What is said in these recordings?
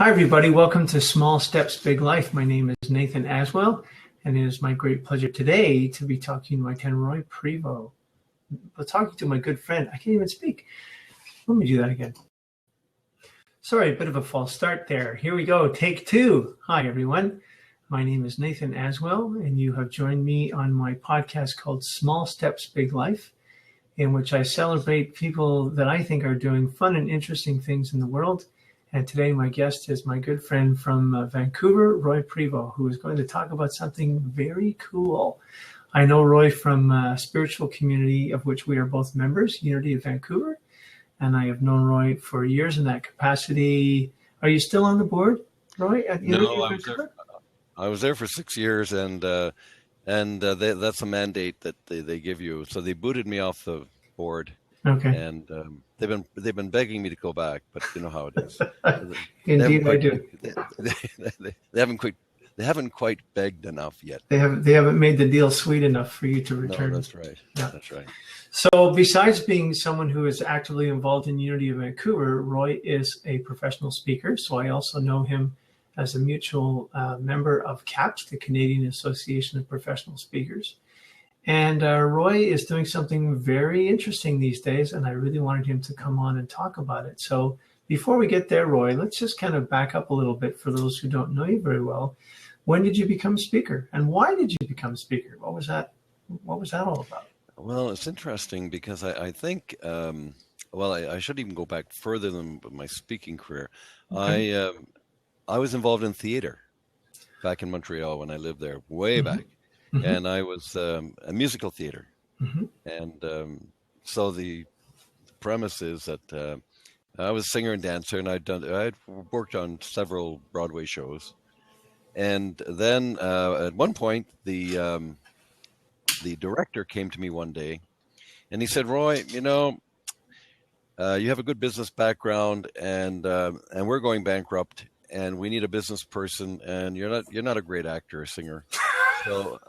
Hi, everybody. Welcome to Small Steps, Big Life. My name is Nathan Aswell, and it is my great pleasure today to be talking to my 10 Roy Prevost. Talking to my good friend. I can't even speak. Let me do that again. Sorry, a bit of a false start there. Here we go. Take two. Hi, everyone. My name is Nathan Aswell, and you have joined me on my podcast called Small Steps, Big Life, in which I celebrate people that I think are doing fun and interesting things in the world. And today my guest is my good friend from Vancouver, Roy Prevost, who is going to talk about something very cool. I know Roy from a spiritual community of which we are both members, Unity of Vancouver, and I have known Roy for years in that capacity. Are you still on the board, Roy, at Unity of Vancouver? I was there for 6 years, and that's a mandate that they give you. So they booted me off the board. Okay. And they've been begging me to go back, but you know how it is. Indeed, I do. They haven't quite begged enough yet. They haven't made the deal sweet enough for you to return. No, that's right. Yeah. That's right. So besides being someone who is actively involved in Unity of Vancouver, Roy is a professional speaker. So I also know him as a mutual member of CAPS, the Canadian Association of Professional Speakers. And Roy is doing something very interesting these days, and I really wanted him to come on and talk about it. So before we get there, Roy, let's just kind of back up a little bit for those who don't know you very well. When did you become speaker, and why did you become speaker? What was that all about? Well, it's interesting because I think, I should even go back further than my speaking career. Okay. I was involved in theater back in Montreal when I lived there, way back. Mm-hmm. And I was a musical theater. Mm-hmm. And so the premise is that I was a singer and dancer, and I'd worked on several Broadway shows. And then at one point, the director came to me one day, and he said, "Roy, you have a good business background, and we're going bankrupt, and we need a business person, and you're not a great actor or singer." So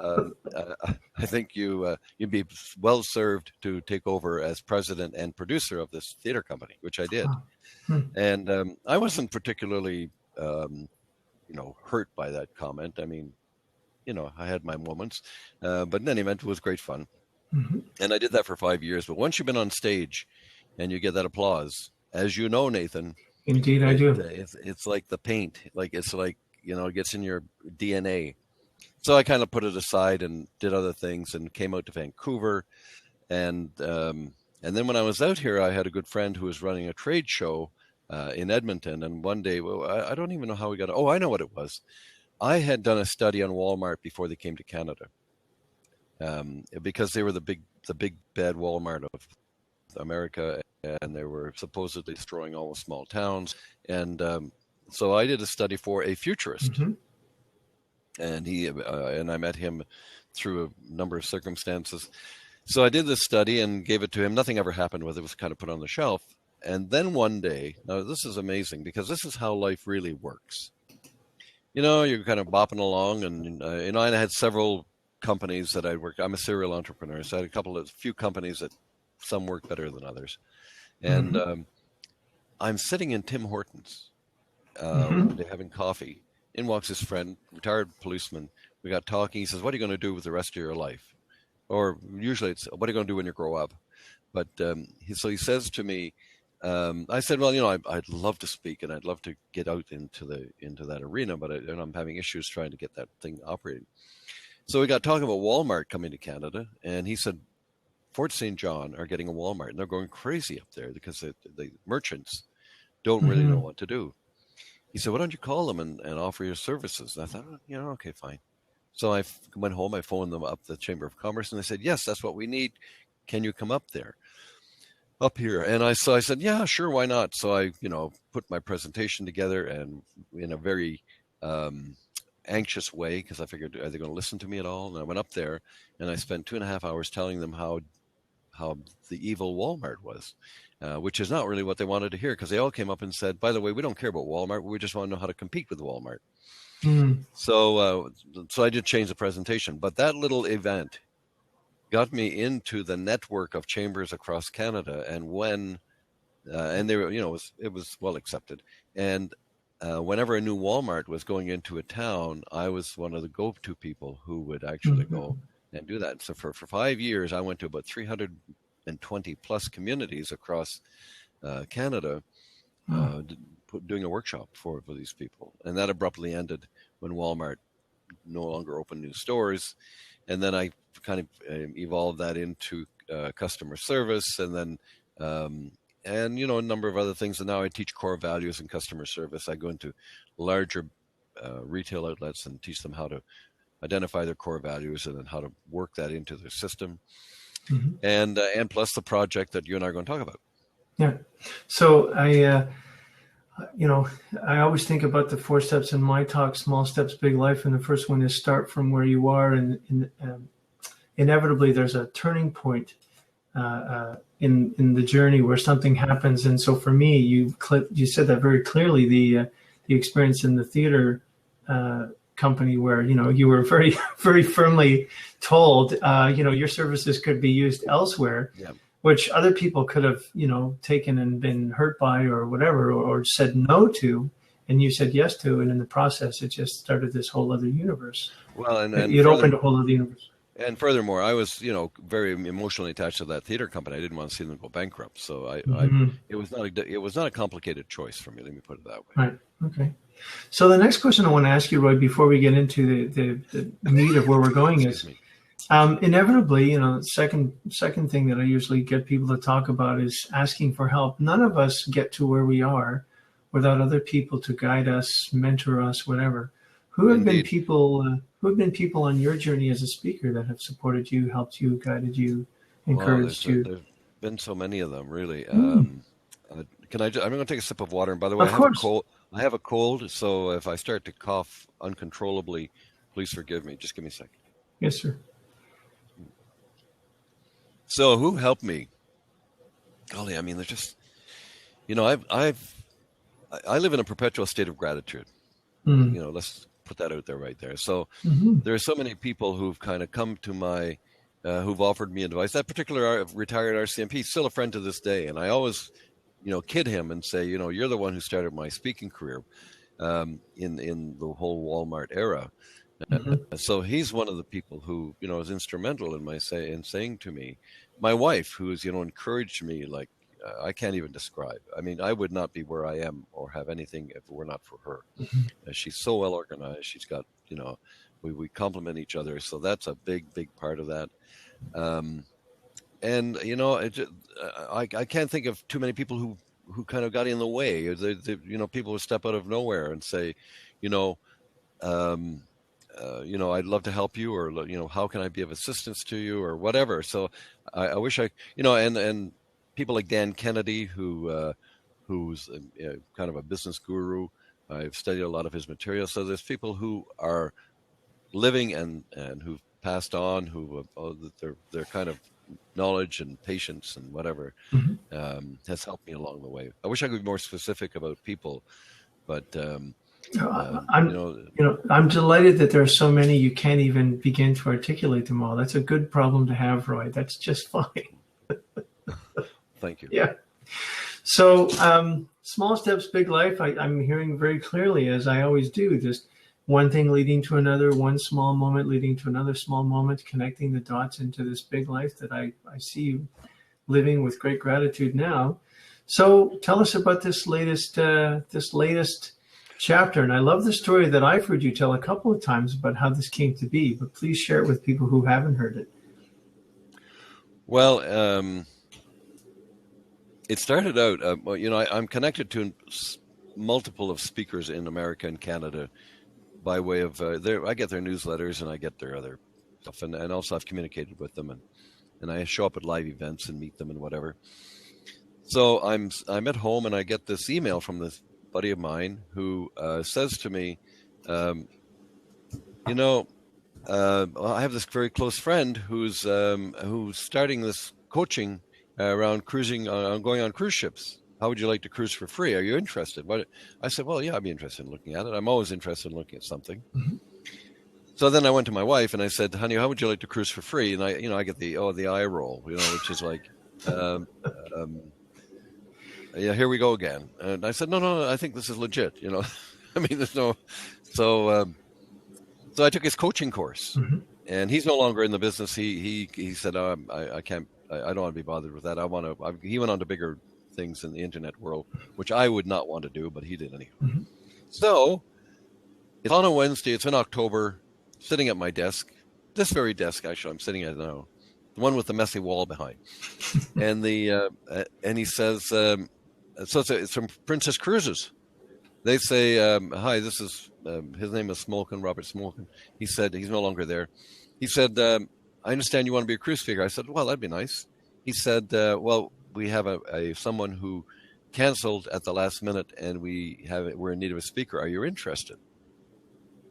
I think you'd be well served to take over as president and producer of this theater company, which I did. And I wasn't particularly, hurt by that comment. I mean, I had my moments, but in any event, it was great fun. Mm-hmm. And I did that for 5 years. But once you've been on stage and you get that applause, as you know, Nathan. Indeed, I do. It's like the paint. It gets in your DNA. So I kind of put it aside and did other things and came out to Vancouver. And then when I was out here, I had a good friend who was running a trade show in Edmonton. And one day, I don't even know how we got it. Oh, I know what it was. I had done a study on Walmart before they came to Canada, because they were the big bad Walmart of America, and they were supposedly destroying all the small towns. And so I did a study for a futurist. Mm-hmm. And and I met him through a number of circumstances. So I did this study and gave it to him. Nothing ever happened with it. It was kind of put on the shelf. And then one day, now this is amazing because this is how life really works. You're kind of bopping along, and I had several companies that I worked. I'm a serial entrepreneur, so I had a few companies that some work better than others. And I'm sitting in Tim Hortons one day having coffee. In walks his friend, retired policeman. We got talking. He says, "What are you going to do with the rest of your life?" Or usually it's, "What are you going to do when you grow up?" But so he says to me, I said, "Well, I'd love to speak and I'd love to get out into that arena, but I'm having issues trying to get that thing operating." So we got talking about Walmart coming to Canada, and he said, Fort St. John are getting a Walmart, and they're going crazy up there because the merchants don't really know what to do. He said, "Why don't you call them and offer your services?" And I thought, okay, fine. So I went home, I phoned them up, the Chamber of Commerce, and they said, "Yes, that's what we need. Can you come up here?" And I said, "Yeah, sure, why not?" So I, put my presentation together, and in a very anxious way, because I figured, are they going to listen to me at all? And I went up there, and I spent 2.5 hours telling them how the evil Walmart was. Which is not really what they wanted to hear, because they all came up and said, "By the way, we don't care about Walmart. We just want to know how to compete with Walmart." So I did change the presentation. But that little event got me into the network of chambers across Canada. And when and they were, it was well accepted. And whenever a new Walmart was going into a town, I was one of the go-to people who would actually go and do that. So for 5 years, I went to about 320 plus communities across Canada, doing a workshop for these people. And that abruptly ended when Walmart no longer opened new stores. And then I kind of evolved that into customer service, and then and a number of other things. And now I teach core values in customer service. I go into larger retail outlets and teach them how to identify their core values and then how to work that into their system. And plus the project that you and I are going to talk about. Yeah. So I always think about the 4 steps in my talk: small steps, big life. And the first one is start from where you are, and inevitably there's a turning point in the journey where something happens. And so for me, you said that very clearly, the experience in the theater company where, you were very, very firmly told, your services could be used elsewhere, which other people could have, taken and been hurt by or whatever, or said no to, and you said yes to. And in the process, it just started this whole other universe. Well, and it opened a whole other universe. And furthermore, I was, very emotionally attached to that theater company. I didn't want to see them go bankrupt. So it was not a complicated choice for me. Let me put it that way. Right. Okay. So the next question I want to ask you, Roy, before we get into the meat of where we're going is, inevitably, second thing that I usually get people to talk about is asking for help. None of us get to where we are without other people to guide us, mentor us, whatever. Who have been people on your journey as a speaker that have supported you, helped you, guided you, encouraged you? There's been so many of them, really. I'm going to take a sip of water. And by the way, I have a cold, so if I start to cough uncontrollably, please forgive me. Just give me a second. Yes, sir. So who helped me? Golly, they're just, I live in a perpetual state of gratitude. Let's put that out there right there. So there are so many people who've kind of come to my, who've offered me advice. That particular retired RCMP is still a friend to this day. And I always, kid him and say, you're the one who started my speaking career in the whole Walmart era. So he's one of the people who, is instrumental in saying to me, my wife, who's, encouraged me like, I can't even describe. I would not be where I am or have anything if it were not for her. She's so well organized. She's got, we complement each other. So that's a big, big part of that. And, I can't think of too many people who kind of got in the way. People who step out of nowhere and say, I'd love to help you, or, how can I be of assistance to you, or whatever. So I wish and people like Dan Kennedy, who's kind of a business guru. I've studied a lot of his material. So there's people who are living and who've passed on, who their kind of knowledge and patience and whatever has helped me along the way. I wish I could be more specific about people, but I'm delighted that there are so many you can't even begin to articulate them all. That's a good problem to have, Roy. That's just fine. Thank you. Yeah. So small steps, big life. I'm hearing very clearly, as I always do, just one thing leading to another, one small moment leading to another small moment, connecting the dots into this big life that I see you living with great gratitude now. So tell us about this latest chapter. And I love the story that I've heard you tell a couple of times about how this came to be, but please share it with people who haven't heard it. Well, it started out, I'm connected to multiple of speakers in America and Canada by way of, I get their newsletters and I get their other stuff. And also I've communicated with them and I show up at live events and meet them and whatever. So I'm at home and I get this email from this buddy of mine who says to me, I have this very close friend who's starting this coaching around cruising, going on cruise ships. How would you like to cruise for free? Are you interested? I said, well, yeah, I'd be interested in looking at it. I'm always interested in looking at something. So then I went to my wife and I said, honey, how would you like to cruise for free? And I get the eye roll, which is like, yeah, here we go again. And I said, no, I think this is legit. I mean, there's no. So I took his coaching course, Mhm. and he's no longer in the business. He said, I can't. I don't want to be bothered with that. He went on to bigger things in the internet world, which I would not want to do, but he did anyhow. Mhm. So it's on a Wednesday. It's in October. Sitting at my desk, this very desk actually I'm sitting at now, the one with the messy wall behind, and he says, so it's from Princess Cruises. They say, hi, this is his name is Smolkin, Robert Smolkin. He said he's no longer there. He said, I understand you want to be a cruise speaker. I said, well, that'd be nice. He said, well, we have someone who canceled at the last minute, and we're in need of a speaker. Are you interested?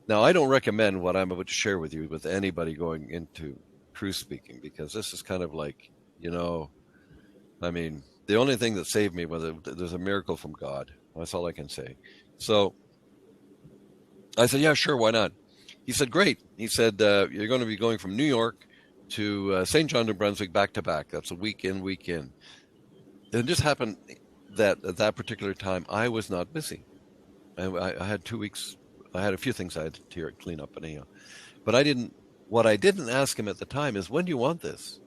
Now, I don't recommend what I'm about to share with you with anybody going into cruise speaking, because this is kind of like, I mean, the only thing that saved me was there's a miracle from God. That's all I can say. So I said, yeah, sure, why not? He said, great. He said, you're going to be going from New York to St. John, New Brunswick, back to back. That's a week in, week in. It just happened that at that particular time, I was not busy. I had 2 weeks. I had a few things I had to clean up, but what I didn't ask him at the time is, when do you want this?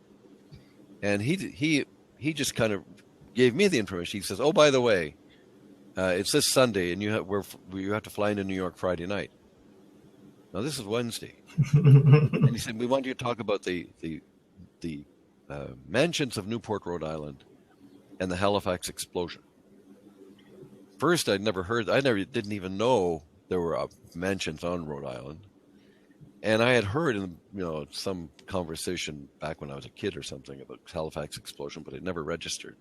And he just kind of gave me the information. He says, oh, by the way, it's this Sunday, and you have to fly into New York Friday night. Now this is Wednesday, and he said, we want you to talk about the mansions of Newport, Rhode Island, and the Halifax explosion. First, I didn't even know there were mansions on Rhode Island, and I had heard in some conversation back when I was a kid or something about Halifax explosion, but it never registered.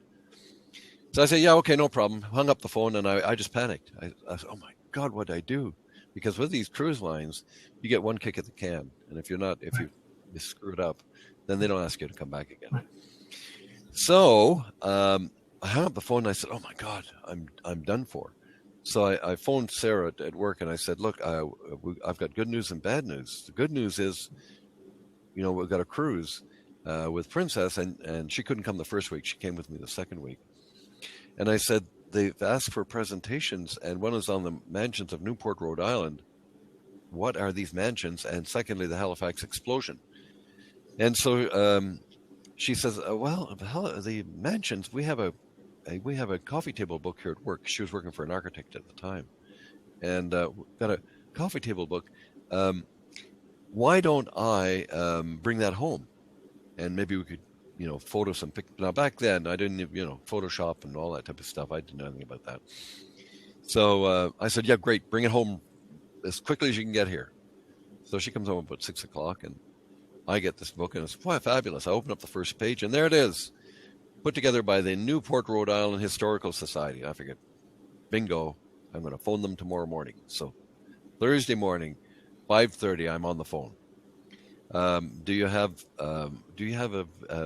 So I said, yeah, okay, no problem. Hung up the phone, and I just panicked. I said, oh my God, what did I do? Because with these cruise lines, you get one kick at the can, and if you screw it up, then they don't ask you to come back again. Right. So I hung up the phone, and I said, oh my God, I'm done for. So I phoned Sarah at work, and I said, look, I've got good news and bad news. The good news is, we've got a cruise with Princess, and she couldn't come the first week. She came with me the second week. And I said, they've asked for presentations, and one is on the mansions of Newport, Rhode Island. What are these mansions? And secondly, the Halifax explosion. And so she says, well, the mansions, we have a coffee table book here at work. She was working for an architect at the time. And got a coffee table book. Why don't I bring that home? And maybe we could photo some pictures. Now, back then, I didn't, Photoshop and all that type of stuff. I didn't know anything about that. So I said, yeah, great. Bring it home as quickly as you can get here. So she comes home about 6 o'clock, and I get this book, and it's quite fabulous. I open up the first page, and there it is, put together by the Newport, Rhode Island Historical Society. I figured, bingo, I'm going to phone them tomorrow morning. So Thursday morning, 5:30, I'm on the phone. Do you have a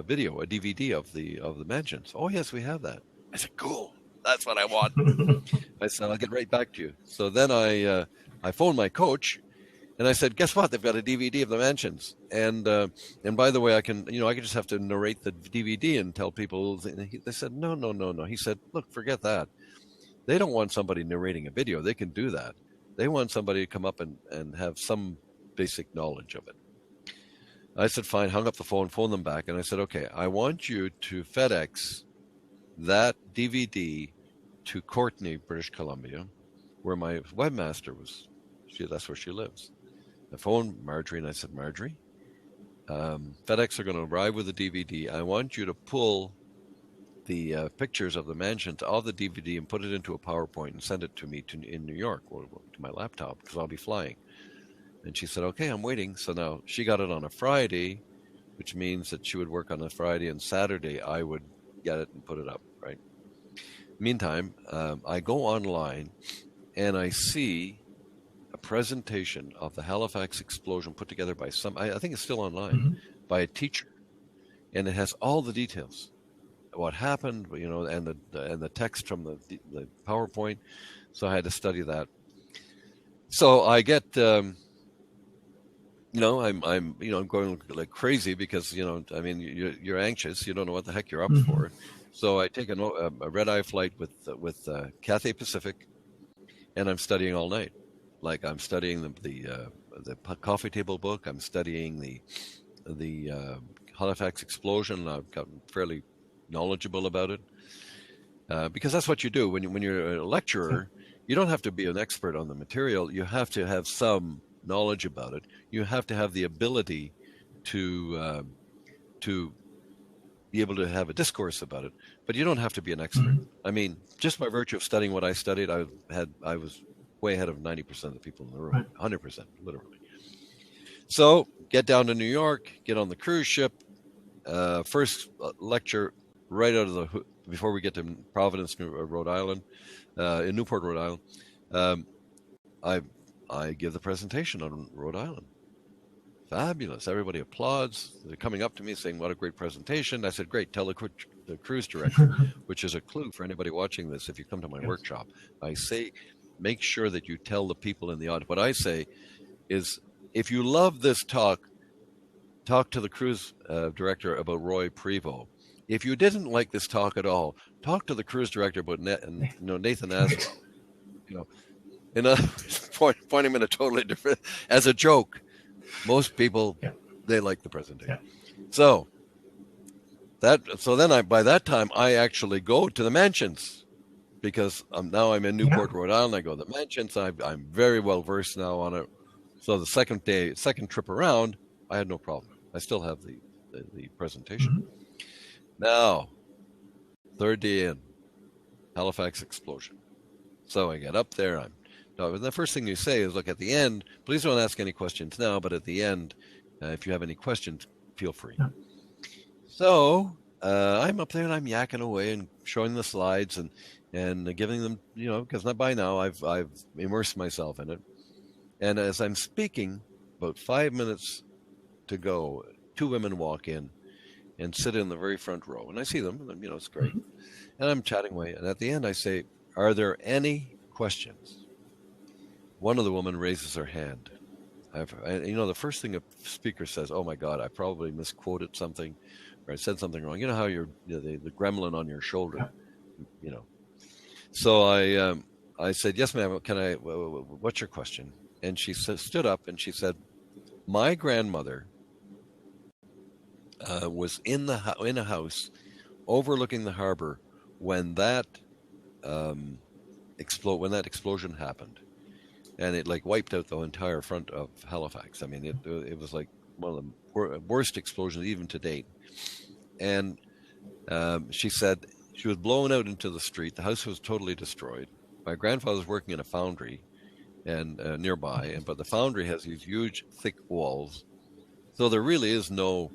video, a DVD of the mansions? Oh yes, we have that. I said, cool. That's what I want. I said, I'll get right back to you. So then I phoned my coach, and I said, guess what? They've got a DVD of the mansions, and by the way, I can just have to narrate the DVD and tell people. They said, no. He said, look, forget that. They don't want somebody narrating a video. They can do that. They want somebody to come up and have some basic knowledge of it. I said, fine, hung up the phone, phoned them back, and I said, okay, I want you to FedEx that DVD to Courtenay, British Columbia, where my webmaster was. That's where she lives. I phoned Marjorie, and I said, Marjorie, FedEx are going to arrive with the DVD. I want you to pull the pictures of the mansions of the DVD and put it into a PowerPoint and send it to me in New York, or to my laptop, because I'll be flying. And she said, okay, I'm waiting. So now she got it on a Friday, which means that she would work on a Friday, and Saturday I would get it and put it up, right? Meantime, I go online, and I see a presentation of the Halifax explosion put together by I think it's still online, by a teacher. And it has all the details, what happened, and the text from the PowerPoint. So I had to study that. So I get... I'm going like crazy because, you're anxious. You don't know what the heck you're up for. So I take a red-eye flight with Cathay Pacific, and I'm studying all night. Like I'm studying the coffee table book. I'm studying the Halifax explosion. I've gotten fairly knowledgeable about it because that's what you do when you're a lecturer. You don't have to be an expert on the material. You have to have some knowledge about it. You have to have the ability to be able to have a discourse about it, but you don't have to be an expert. I mean, just by virtue of studying what I studied, I was way ahead of 90% of the people in the room, 100%, literally. So get down to New York, get on the cruise ship. First lecture right out of before we get to Providence, Rhode Island, in Newport, Rhode Island. I give the presentation on Rhode Island. Fabulous. Everybody applauds. They're coming up to me saying, what a great presentation. I said, great, tell the cruise director, which is a clue for anybody watching this if you come to my workshop. I say, make sure that you tell the people in the audience. What I say is, if you love this talk to the cruise director about Roy Prevost. If you didn't like this talk at all, talk to the cruise director about Nathan Aswell. Point him in a totally different, as a joke. Most people, they like the presentation. So then by that time I actually go to the mansions, because now I'm in Newport, Rhode Island. I go to the mansions. I'm very well versed now on it. So the second trip around, I had no problem. I still have the presentation. Now, third day in, Halifax explosion. So I get up there. The first thing you say is, look, at the end, please don't ask any questions now, but at the end, if you have any questions, feel free. So I'm up there and I'm yakking away and showing the slides and giving them, because by now I've immersed myself in it. And as I'm speaking, about 5 minutes to go, two women walk in and sit in the very front row. And I see them, and it's great. And I'm chatting away. And at the end, I say, are there any questions? One of the women raises her hand. The first thing a speaker says, oh my God, I probably misquoted something, or I said something wrong. You know how you're the gremlin on your shoulder, So I said, yes, ma'am. What's your question? And she stood up and she said, my grandmother was in a house overlooking the harbor when that explosion happened. And it wiped out the entire front of Halifax. I mean, it was like one of the worst explosions even to date. And she said she was blown out into the street. The house was totally destroyed. My grandfather was working in a foundry and nearby, but the foundry has these huge, thick walls. So there really is no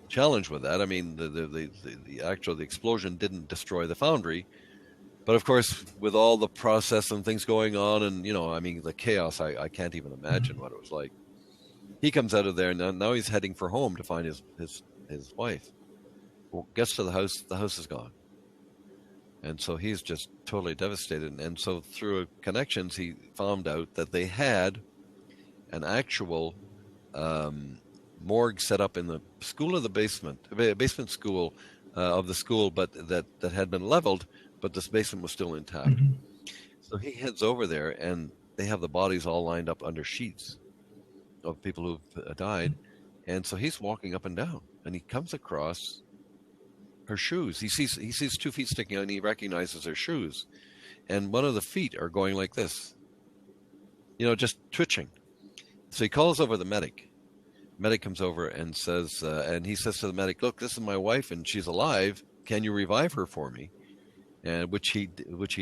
challenge with that. I mean, the explosion didn't destroy the foundry. But of course, with all the process and things going on, and the chaos, I can't even imagine what it was like. He comes out of there, and now he's heading for home to find his wife. Well, gets to the house is gone, and so he's just totally devastated. And so through connections, he found out that they had an actual morgue set up in the school of the basement school of the school, but that had been leveled. But this basement was still intact. So he heads over there, and they have the bodies all lined up under sheets of people who've died. And so he's walking up and down, and he comes across her shoes. He sees 2 feet sticking out, and he recognizes her shoes. And one of the feet are going like this, just twitching. So he calls over the medic. Medic comes over and says, and he says to the medic, look, this is my wife, and she's alive. Can you revive her for me? And which he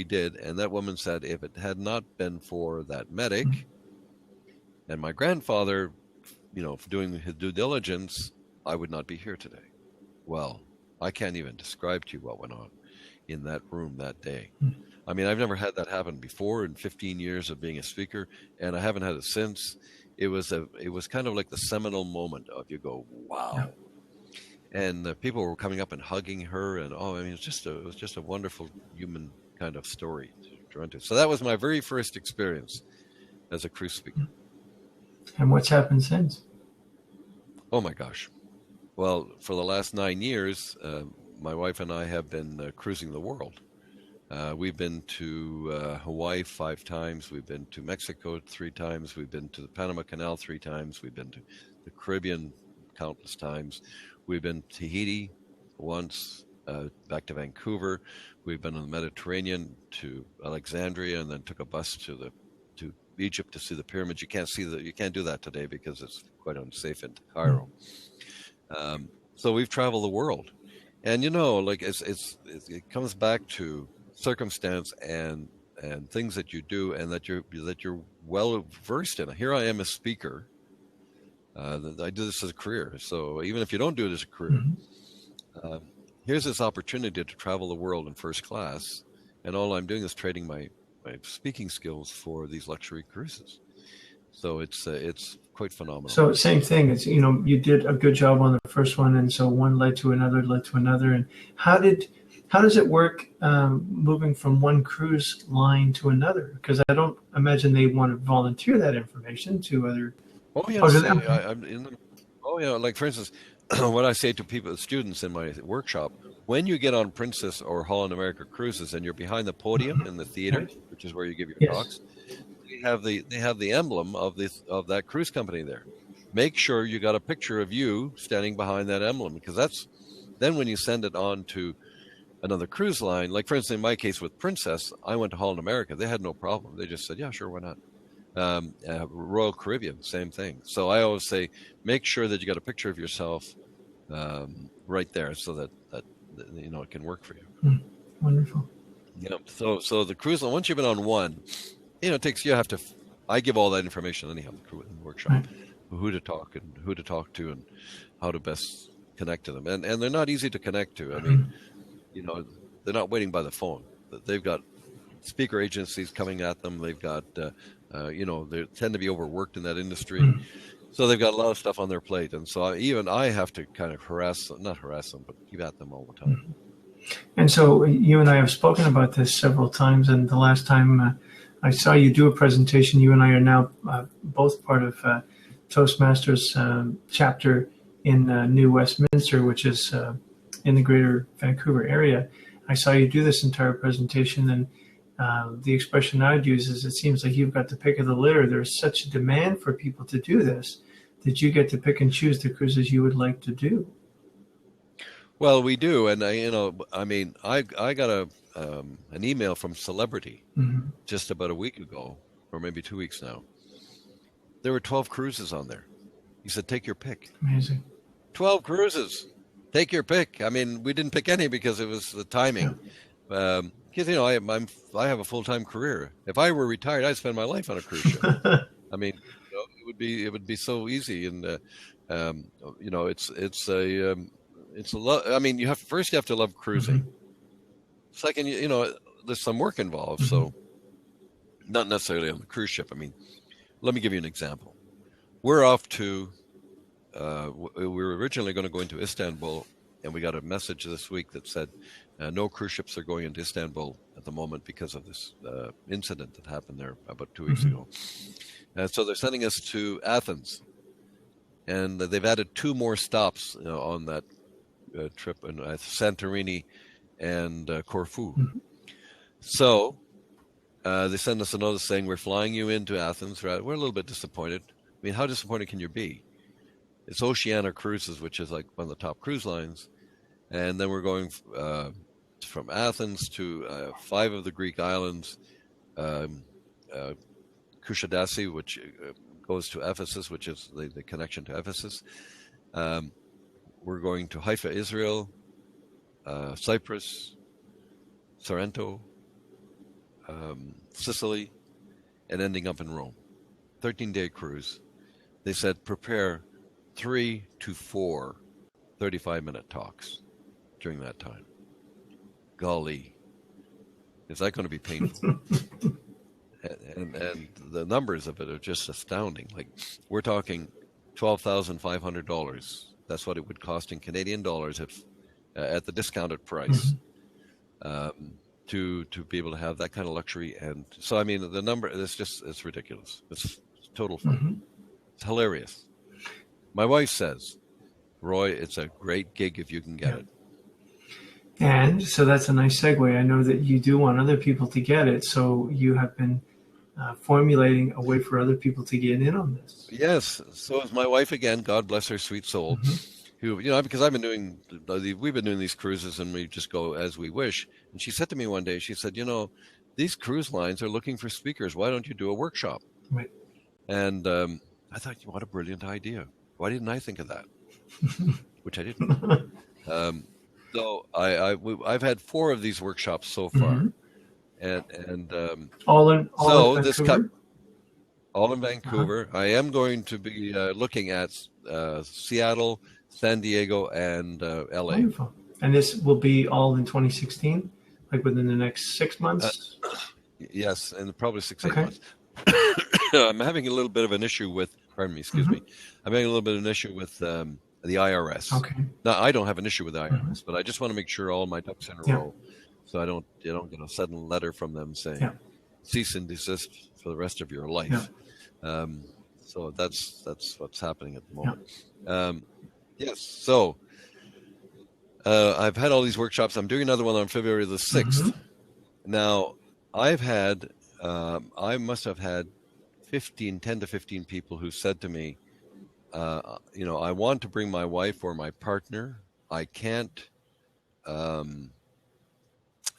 did, and that woman said, if it had not been for that medic and my grandfather, doing his due diligence, I would not be here today. Well, I can't even describe to you what went on in that room that day. I mean, I've never had that happen before in 15 years of being a speaker, and I haven't had it since. It was kind of like the seminal moment of you go, wow. Yeah. And people were coming up and hugging her, and it was just a wonderful human kind of story to run to. So that was my very first experience as a cruise speaker. And what's happened since? Oh my gosh! Well, for the last 9 years, my wife and I have been cruising the world. We've been to Hawaii 5 times. We've been to Mexico 3 times. We've been to the Panama Canal 3 times. We've been to the Caribbean countless times. We've been to Tahiti once, back to Vancouver. We've been in the Mediterranean to Alexandria, and then took a bus to Egypt to see the pyramids. You can't do that today because it's quite unsafe in Cairo. So we've traveled the world, and like it comes back to circumstance and things that you do and that you're well versed in. Here I am, a speaker. I do this as a career. So even if you don't do it as a career, here's this opportunity to travel the world in first class, and all I'm doing is trading my speaking skills for these luxury cruises. So it's quite phenomenal. So same thing. It's you did a good job on the first one, and so one led to another. And how does it work moving from one cruise line to another? Because I don't imagine they want to volunteer that information to other. Oh yeah, like for instance, what I say to students in my workshop, when you get on Princess or Holland America cruises and you're behind the podium in the theater, Right. which is where you give your talks, they have the emblem of that cruise company there. Make sure you got a picture of you standing behind that emblem, because then when you send it on to another cruise line, like for instance in my case with Princess, I went to Holland America. They had no problem. They just said, yeah, sure, why not? Royal Caribbean, same thing. So I always say, make sure that you got a picture of yourself right there, so that it can work for you. Wonderful. So the cruise line, once you've been on one, I give all that information anyhow in the workshop, Right. who to talk to and how to best connect to them, and they're not easy to connect to. I mean, they're not waiting by the phone. They've got speaker agencies coming at them. They've got they tend to be overworked in that industry. So they've got a lot of stuff on their plate, and so I have to kind of not harass them, but keep at them all the time. And so you and I have spoken about this several times, and the last time I saw you do a presentation, you and I are now both part of Toastmasters chapter in New Westminster, which is in the greater Vancouver area. I saw you do this entire presentation, and the expression I'd use is, it seems like you've got the pick of the litter. There's such a demand for people to do this that you get to pick and choose the cruises you would like to do. Well, we do, and I got an email from Celebrity just about a week ago, or maybe 2 weeks now. There were 12 cruises on there. He said, take your pick. Amazing. 12 cruises. Take your pick. I mean, we didn't pick any because it was the timing. Yeah. Because I have a full-time career. If I were retired, I'd spend my life on a cruise ship. I mean, it would be so easy, and it's a lot. I mean, you have to love cruising. Second, there's some work involved, so not necessarily on the cruise ship. I mean, let me give you an example. We're off to. We were originally going to go into Istanbul, and we got a message this week that said no cruise ships are going into Istanbul at the moment because of this incident that happened there about 2 weeks ago. So they're sending us to Athens, and they've added 2 more stops on that trip, in Santorini and Corfu. So they send us a notice saying, we're flying you into Athens. We're a little bit disappointed. I mean, how disappointed can you be? It's Oceania Cruises, which is like one of the top cruise lines. And then we're going from Athens to 5 of the Greek islands, Kushadasi, which goes to Ephesus, which is the connection to Ephesus. We're going to Haifa, Israel, Cyprus, Sorrento, Sicily, and ending up in Rome. 13-day cruise. They said prepare 3 to 4 35-minute talks during that time. Golly, is that going to be painful? and the numbers of it are just astounding. Like, we're talking $12,500. That's what it would cost in Canadian dollars at the discounted price to be able to have that kind of luxury. And so, I mean, the number it's ridiculous. It's total fun. It's hilarious. My wife says, Roy, it's a great gig if you can get it. And so that's a nice segue. I know that you do want other people to get it, so you have been formulating a way for other people to get in on this. Yes. So is my wife again. God bless her sweet soul. Mm-hmm. Who, because we've been doing these cruises and we just go as we wish. And she said to me one day, she said, these cruise lines are looking for speakers. Why don't you do a workshop? Right. And I thought, what a brilliant idea. Why didn't I think of that? Which I didn't. So I've had 4 of these workshops so far, and all in Vancouver? All in Vancouver. I am going to be looking at Seattle, San Diego, and LA. Wonderful. And this will be all in 2016, like within the next 6 months. Yes, and probably 6-8 months. I'm having a little bit of an issue with. Pardon me. Excuse me. I'm having a little bit of an issue with the IRS. Okay. Now, I don't have an issue with the IRS, but I just want to make sure all my ducks in a row, so I don't get a sudden letter from them saying cease and desist for the rest of your life. So that's what's happening at the moment. Yes. So I've had all these workshops. I'm doing another one on February the 6th. Now I must have had 10 to 15 people who said to me, I want to bring my wife or my partner. I can't, I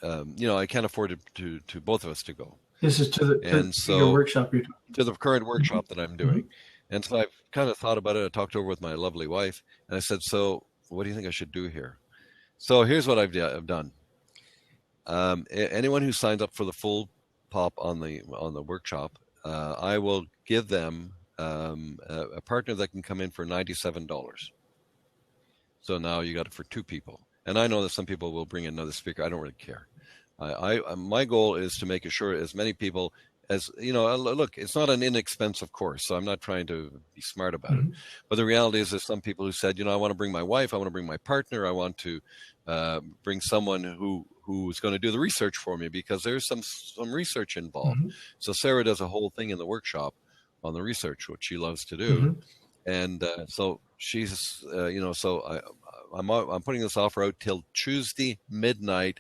can't afford to both of us to go. This is to your workshop you're talking. To the current workshop that I'm doing. And so I've kind of thought about it. I talked over with my lovely wife, and I said, so what do you think I should do here? So here's what I've done. Anyone who signs up for the full pop on the workshop, I will give them a partner that can come in for $97. So now you got it for 2 people. And I know that some people will bring in another speaker. I don't really care. My goal is to make sure as many people as, look, it's not an inexpensive course, so I'm not trying to be smart about it. But the reality is there's some people who said, I want to bring my wife, I want to bring my partner, I want to bring someone who's going to do the research for me, because there's some research involved. So Sarah does a whole thing in the workshop on the research, which she loves to do. And so she's, so I'm putting this offer out till Tuesday midnight.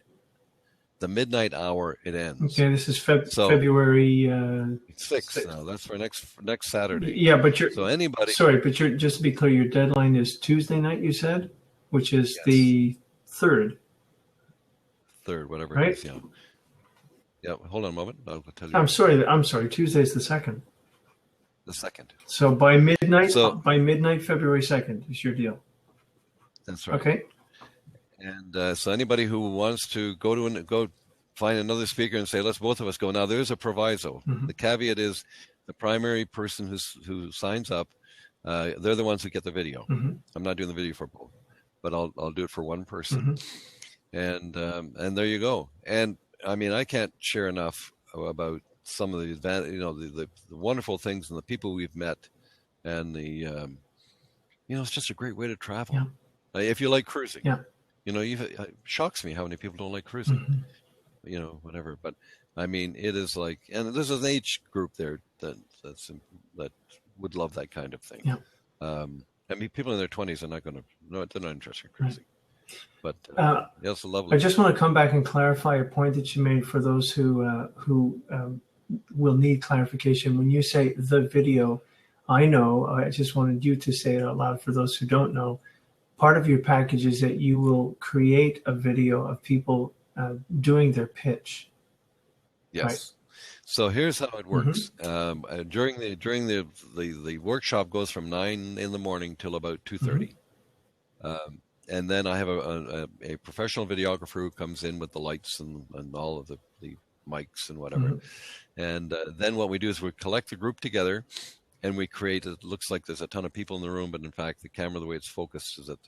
The midnight hour it ends. Okay, this is February 6th now. That's for next Saturday. Yeah, but so anybody. Sorry, but just to be clear, your deadline is Tuesday night. You said, which is the 3rd. 3rd, whatever right? It is. Yeah. Yeah. Hold on a moment. I'll tell you. I'm sorry. Tuesday's the 2nd. The 2nd. So by midnight, February 2nd is your deal. That's right. Okay. And so anybody who wants to go find another speaker and say, let's both of us go. Now, there's a proviso. The caveat is the primary person who signs up, they're the ones who get the video. I'm not doing the video for both, but I'll do it for one person. And there you go. And I mean, I can't share enough about some of the the wonderful things and the people we've met, and it's just a great way to travel. If you like cruising. It shocks me how many people don't like cruising, whatever. But I mean, it is like, and there's an age group there that would love that kind of thing. I mean, people in their 20s are they're not interested in cruising. But it's lovely. I just want to come back and clarify a point that you made for those who will need clarification. When you say the video, I just wanted you to say it out loud for those who don't know. Part of your package is that you will create a video of people doing their pitch. Yes. Right? So here's how it works. During the workshop goes from 9 in the morning till about 2:30, and then I have a professional videographer who comes in with the lights and all of the mics and whatever. And then what we do is we collect the group together. And we create, it looks like there's a ton of people in the room, but in fact, the camera, the way it's focused is that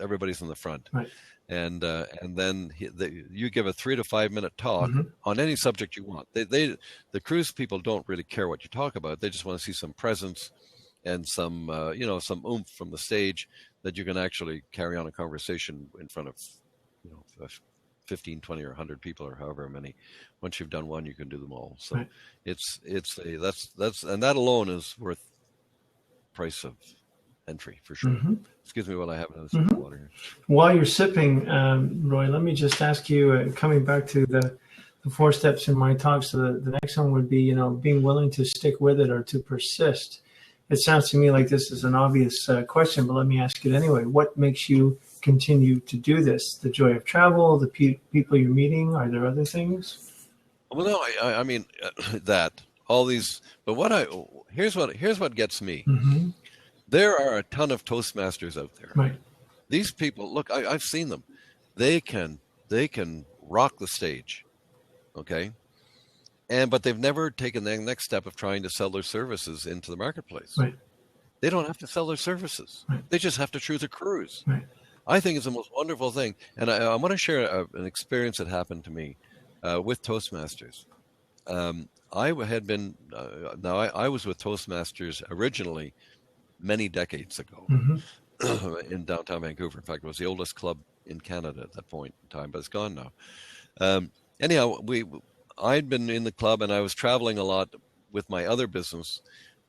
everybody's in the front. Right. And then you give a 3 to 5 minute talk on any subject you want. The cruise people don't really care what you talk about. They just want to see some presence and some oomph from the stage that you can actually carry on a conversation in front of, 15, 20, or 100 people, or however many. Once you've done one, you can do them all. So that's and that alone is worth the price of entry for sure. Mm-hmm. Excuse me while I have another sip of water here. While you're sipping, Roy, let me just ask you, coming back to the 4 steps in my talk. So the next one would be, being willing to stick with it or to persist. It sounds to me like this is an obvious question, but let me ask it anyway. What makes you continue to do this? The joy of travel, the people you're meeting? Are there other things? Well, no, I mean that all these. But here's what gets me. Mm-hmm. There are a ton of Toastmasters out there. Right. These people, look, I've seen them. They can rock the stage, okay? But they've never taken the next step of trying to sell their services into the marketplace. Right. They don't have to sell their services. Right. They just have to choose a cruise. Right. I think it's the most wonderful thing. And I want to share an experience that happened to me with Toastmasters. I had been, I was with Toastmasters originally many decades ago. Mm-hmm. In downtown Vancouver. In fact, it was the oldest club in Canada at that point in time, but it's gone now. Anyhow, I'd been in the club and I was traveling a lot with my other business.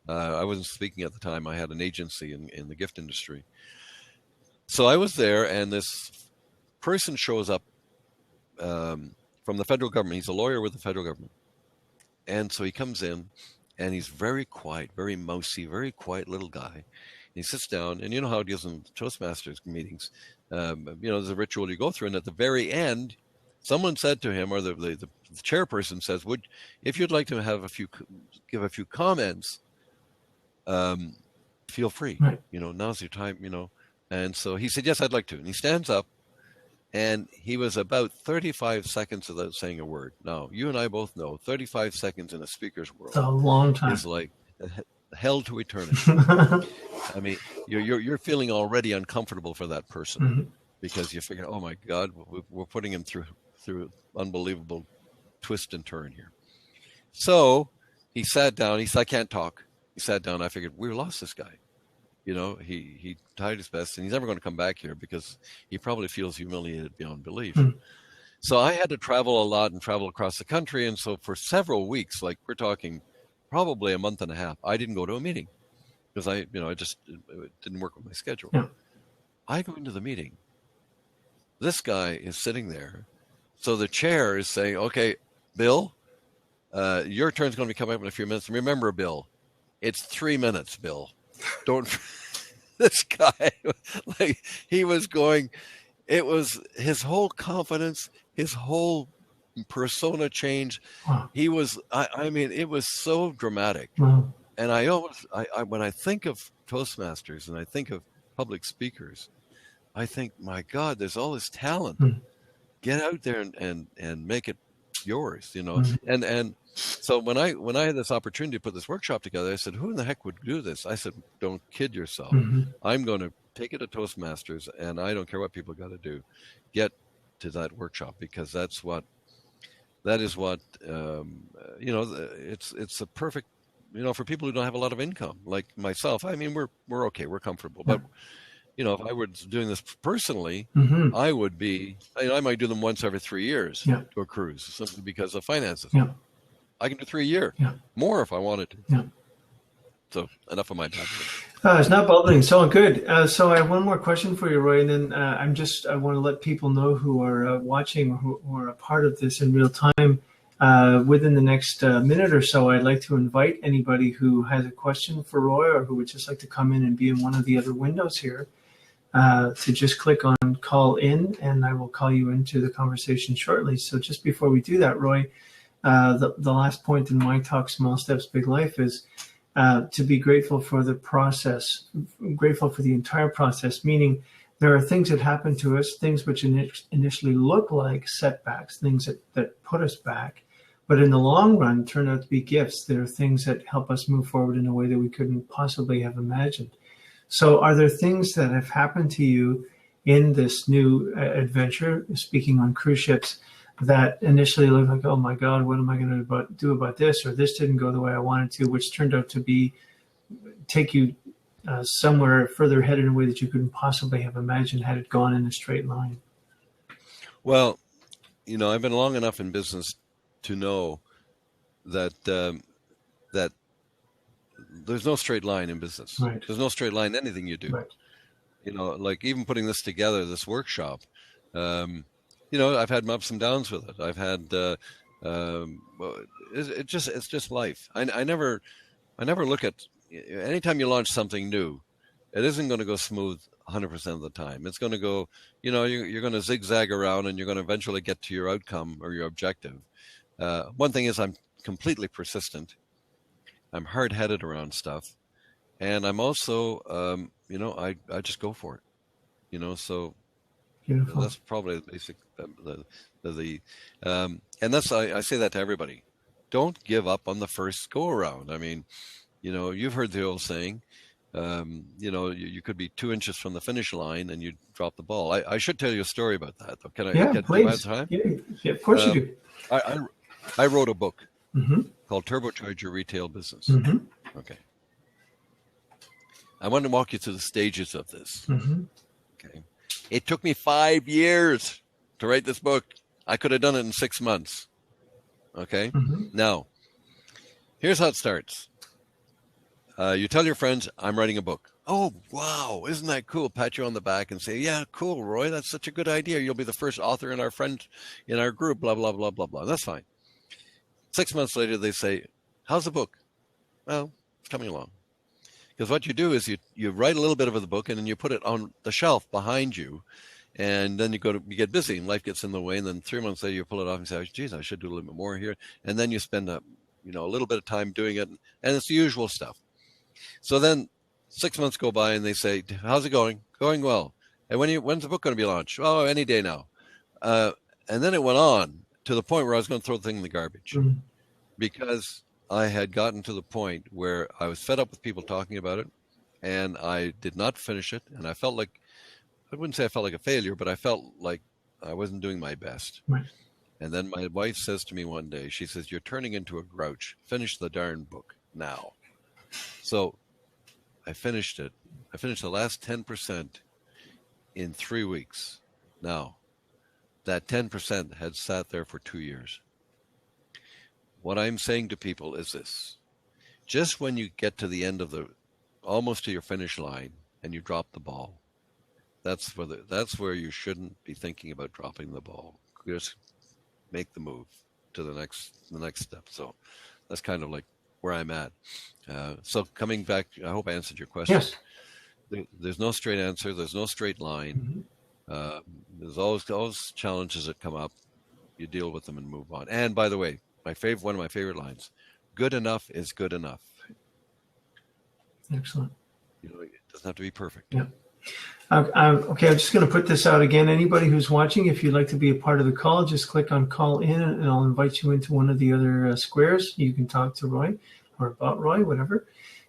I wasn't speaking at the time. I had an agency in the gift industry. So I was there, and this person shows up from the federal government. He's a lawyer with the federal government. And so he comes in, and he's very quiet, very mousy, very quiet little guy. He sits down, and you know how it is in Toastmasters meetings. There's a ritual you go through, and at the very end, someone said to him, or the chairperson says, if you'd like to give a few comments, feel free. Right. Now's your time. And so he said, yes, I'd like to. And he stands up, and he was about 35 seconds without saying a word. Now, you and I both know 35 seconds in a speaker's world. It's a long time. Is like hell to eternity. I mean, you're feeling already uncomfortable for that person Mm-hmm. because you figure, oh my God, we're putting him through unbelievable twist and turn here. So he sat down. He said, I can't talk. He sat down. I figured we lost this guy. He tried his best, and he's never going to come back here because he probably feels humiliated beyond belief. Mm. So I had to travel a lot and travel across the country, and so for several weeks, like we're talking probably a month and a half, I didn't go to a meeting because it didn't work with my schedule. Yeah. I go into the meeting. This guy is sitting there. So the chair is saying, okay, Bill, your turn's going to be coming up in a few minutes. Remember, Bill, it's 3 minutes, Bill. Don't. This guy, like, he was going, it was his whole confidence, his whole persona change. Wow. He was, I mean, it was so dramatic. Wow. And when I think of Toastmasters and I think of public speakers, I think, my God, there's all this talent. Mm. Get out there and make it yours, Mm. And so when I had this opportunity to put this workshop together, I said, who in the heck would do this? I said, don't kid yourself. Mm-hmm. I'm going to take it to Toastmasters, and I don't care what people got to do. Get to that workshop, because that is what it's a perfect, for people who don't have a lot of income like myself. I mean, we're okay, we're comfortable, but if I were doing this personally, Mm-hmm. I would be, I might do them once every 3 years to a cruise, simply because of finances. Yeah. I can do 3 a year, more if I wanted to. Yeah. So enough of my babbling. It's not bubbling. So good. So I have one more question for you, Roy, and then I want to let people know who are watching or who are a part of this in real time. Within the next minute or so, I'd like to invite anybody who has a question for Roy or who would just like to come in and be in one of the other windows here to just click on call in, and I will call you into the conversation shortly. So just before we do that, Roy, the last point in my talk, Small Steps, Big Life, is to be grateful for the process, grateful for the entire process, meaning there are things that happen to us, things which initially look like setbacks, things that put us back, but in the long run turn out to be gifts. There are things that help us move forward in a way that we couldn't possibly have imagined. So are there things that have happened to you in this new adventure, speaking on cruise ships, that initially looked like, oh my God, what am I going to do about this? Or this didn't go the way I wanted to, which turned out to take you somewhere further ahead in a way that you couldn't possibly have imagined had it gone in a straight line? Well, I've been long enough in business to know that there's no straight line in business. Right. There's no straight line in anything you do. Right. You know, like even putting this together, this workshop, you know, I've had ups and downs with it. I've had, it's just life. I never look at, anytime you launch something new, it isn't going to go smooth 100% of the time. It's going to go, you know, you're going to zigzag around and you're going to eventually get to your outcome or your objective. One thing is I'm completely persistent. I'm hard-headed around stuff. And I'm also, you know, I just go for it, you know, so Beautiful. that's probably the basic, and that's, I say that to everybody. Don't give up on the first go around. I mean, you know, you've heard the old saying, you know, you could be 2 inches from the finish line and you drop the ball. I should tell you a story about that. Can I get please. Time? Yeah, of course you do. I wrote a book Mm-hmm. called Turbocharge Your Retail Business. Mm-hmm. Okay. I want to walk you through the stages of this. Mm-hmm. Okay. It took me 5 years to write this book. I could have done it in 6 months. Okay. Mm-hmm. Now, here's how it starts. You tell your friends, I'm writing a book. Oh, wow. Isn't that cool? Pat you on the back and say, yeah, cool, Roy. That's such a good idea. You'll be the first author in our group, blah, blah, blah, blah, blah. That's fine. 6 months later, they say, how's the book? Well, it's coming along. Because what you do is you write a little bit of the book and then you put it on the shelf behind you. And then you get busy and life gets in the way. And then 3 months later, you pull it off and say, geez, I should do a little bit more here. And then you spend a little bit of time doing it. And it's the usual stuff. So then 6 months go by and they say, how's it going? Going well. And when's the book going to be launched? Oh, any day now. And then it went on to the point where I was going to throw the thing in the garbage. Mm-hmm. Because I had gotten to the point where I was fed up with people talking about it and I did not finish it. And I felt like, I wouldn't say I felt like a failure, but I felt like I wasn't doing my best. Right. And then my wife says to me one day, she says, you're turning into a grouch. Finish the darn book now. So I finished it. I finished the last 10% in 3 weeks. Now, that 10% had sat there for 2 years. What I'm saying to people is this. Just when you get to the end of almost to your finish line and you drop the ball, that's where you shouldn't be thinking about dropping the ball. Just make the move to the next step. So that's kind of like where I'm at. So coming back, I hope I answered your question. Yes. There's no straight answer. There's no straight line. Mm-hmm. There's always challenges that come up. You deal with them and move on. And by the way, one of my favorite lines, good enough is good enough. Excellent. You know, it doesn't have to be perfect. Yeah. Okay, I'm just going to put this out again. Anybody who's watching, if you'd like to be a part of the call, just click on call in and I'll invite you into one of the other squares. You can talk to Roy or about Roy, whatever.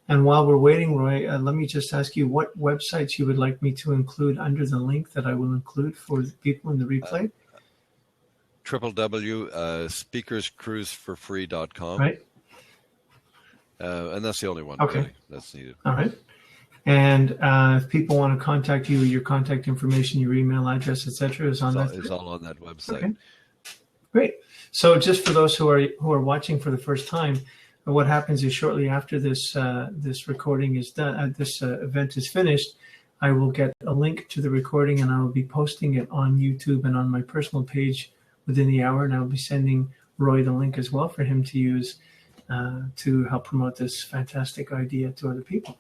And while we're waiting, Roy, let me just ask you what websites you would like me to include under the link that I will include for the people in the replay. www.speakerscruiseforfree.com. Right. And that's the only one really that's needed. All right. And if people want to contact you, your contact information, your email address, etc., is on that. It's all on that website. Okay. Great. So just for those who are watching for the first time, what happens is shortly after this recording is done, this event is finished, I will get a link to the recording and I will be posting it on YouTube and on my personal page within the hour, and I'll be sending Roy the link as well for him to use to help promote this fantastic idea to other people.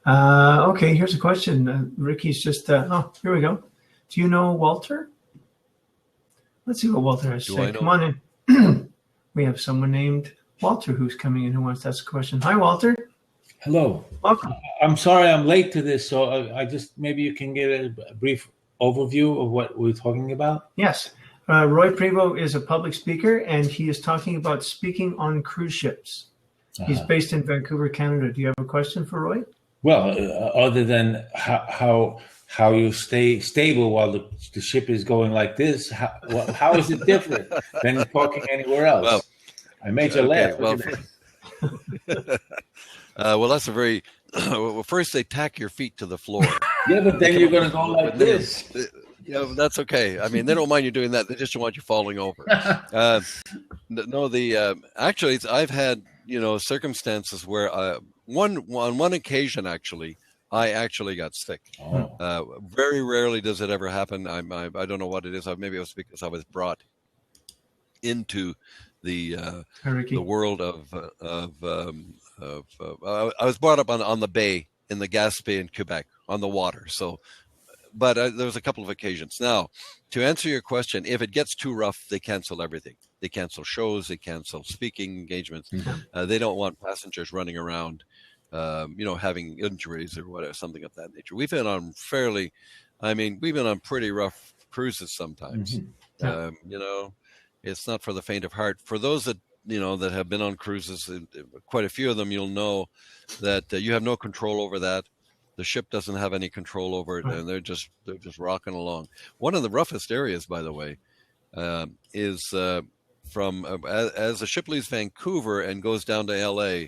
Okay, here's a question. Ricky's just, here we go. Do you know Walter? Let's see what Walter has to say. Come on in. We have someone named Walter who's coming in who wants to ask a question. Hi, Walter. Hello. Welcome. I'm sorry I'm late to this, so I just, maybe you can get a brief overview of what we're talking about? Yes. Roy Prevost is a public speaker, and he is talking about speaking on cruise ships. He's based in Vancouver, Canada. Do you have a question for Roy? Well, other than how you stay stable while the ship is going like this, how is it different than talking anywhere else? Well, I made you laugh. Well, that's a very well. First, they tack your feet to the floor. Yeah, but then you're going to go like this. Yeah, that's okay. I mean, they don't mind you doing that. They just don't want you falling over. Actually, I've had circumstances where on one occasion, actually, I actually got sick. Very rarely does it ever happen. I don't know what it is. Maybe it was because I was brought into the world of I was brought up on the bay in the Gaspé in Quebec on the water. So, but there was a couple of occasions. Now, to answer your question, if it gets too rough, they cancel everything. They cancel shows. They cancel speaking engagements. They don't want passengers running around, having injuries or whatever, something of that nature. We've been on pretty rough cruises sometimes. It's not for the faint of heart. For those that that have been on cruises, quite a few of them, you'll know that you have no control over that. The ship doesn't have any control over it, and they're just rocking along. One of the roughest areas, by the way, is from as the ship leaves Vancouver and goes down to LA.